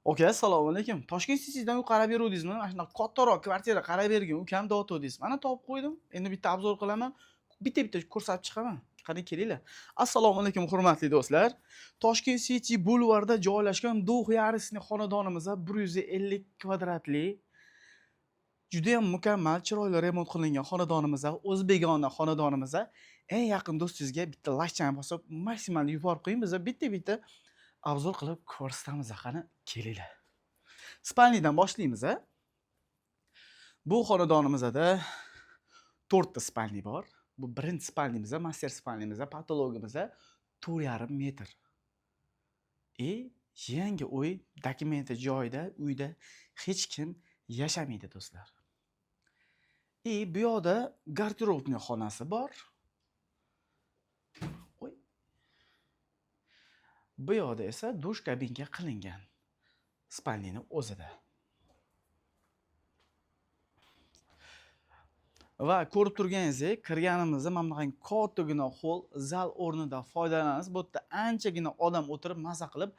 Aka, assalomu alaykum. Toshkent City'dan uy qarab beruvdingizmi? Mana shunaqa kattaroq kvartira qarab bergan ukam dotdingiz. Mana topib qo'ydim. Endi bitta obzor qilaman. Bitta-bitta ko'rsatib chiqaman. Qani kelinglar. Assalomu alaykum hurmatli do'stlar. Toshkent City bulvarida joylashgan Dux Yarisning xonadonimizda 150 kvadratli juda ham mukammal, chiroyli remont qilingan xonadonimizda, o'zbegona xonadonimizda eng yaqin do'stingizga bitta lashchani bosib, maksimal yuborib qo'ying. Biz bitta-bitta obzor qilib ko'rsatamiz. Qani kelinglar. Spalnidan boshlaymiz. Bu xonadonimizda 4 ta spalni bor. Bu birinchi spalnimiz, master spalnimiz, patologimiz 4,5 metr. Yangi uy, dokumenti joyida, uyda hech kim yashamaydi do'stlar. Bu yoqda garderobning xonasi bor. Bu yoqda esa dush kabinka qilingan. Spalnining o'zida. Va ko'rib turganingizdek, kirganimizda mana bunaqangi kattagina hol, zal o'rnidan foydalanamiz. Bu yerda anchagina odam o'tirib, maza qilib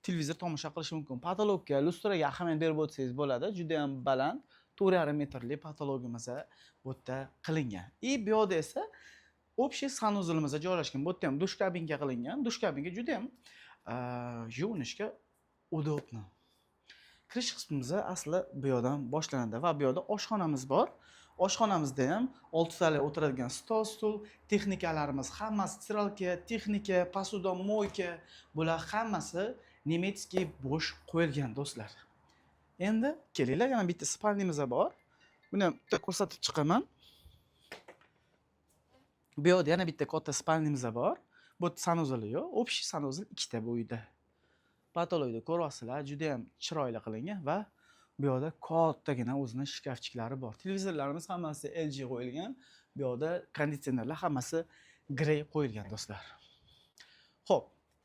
televizor tomosha qilish mumkin. Patologga, lustraga ahamiyat berib o'tsangiz bo'ladi. Juda ham baland, 4,5 metrli patologimiz bu yerda qilingan. Bu yoqda esa общий sanuzilimiz joylashgan. Bu yerda ham dush kabinka qilingan. Dush kabinka juda ham yuvinishga udobni. Kirish qismimiz asli bu yoqdan boshlanadi va bu yoqda oshxonamiz bor. Oshxonamizda ham 6 tali o'tiradigan stol, stul, texnikalarimiz hammasi stiralka, texnika, posudomoyka, bular hammasi nemetskiy bo'sh qo'yilgan do'stlar. Endi kelinglar, yana bitta spalnimiz bor. Buni ham bitta ko'rsatib chiqaman. Bu yoqda yana bitta katta spalnimiz bor. Bu sanuzili yo'q, общий sanuzil ikkita bu uyda. Patologda ko'ryapsizlar, juda ham chiroyli qilingan va bu yoqda kattagina o'zining shkafchiklari bor. Televizorlarimiz hammasi LG qo'yilgan. Bu yoqda konditsionerlar hammasi Grey qo'yilgan do'stlar. Xo'p,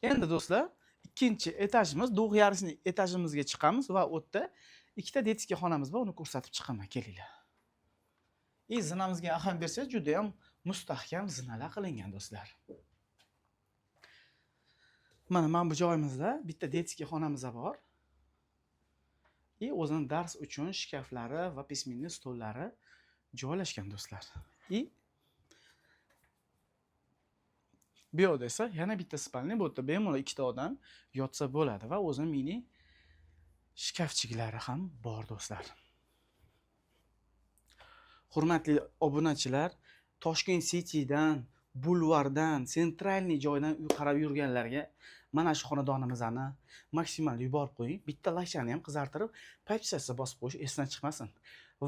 endi do'stlar, ikkinchi etajimiz, Dux Yarisning etajimizga chiqamiz va u yerda ikkita detskiy xonamiz bor, uni ko'rsatib chiqaman, kelinglar. Zinamizga ahamiyat bersangiz, juda ham mustahkam zinalar qilingan do'stlar. Mana bu joyimizda bitta detskiy xonamiz bor. O'zining dars uchun shkaflari va pisminli stollari joylashgan do'stlar. Bu yoqda esa yana bitta spalni, bu yerda bemalol ikkita odam yotsa bo'ladi va o'zining mini shkafchiklari ham bor do'stlar. Hurmatli obunachilar, Toshkent City'dan, bulvardan, sentralniy joydan uy qarab yurganlarga mana shu xonadonimizni maksimal yuborib qo'ying. Bitta lashani ham qizartirib, pochchasiga bosib qo'yish esdan chiqmasin.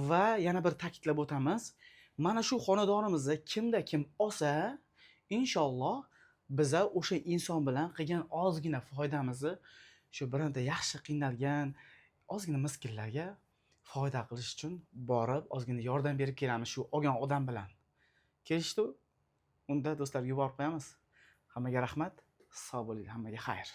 Va yana bir ta'kidlab o'tamiz. Mana shu xonadonimizni kim olsa, inshaalloh biz o'sha inson bilan qilgan ozgina foydamizni shu bironta yaxshi qiynalgan ozgina miskinlarga foyda qilish uchun borib ozgina yordam berib kelamiz shu olgan odam bilan. Kelishdi? Unda do'stlar yuborib qo'yamiz. Hammaga rahmat. Sog' bo'linglar, hammaga xayr.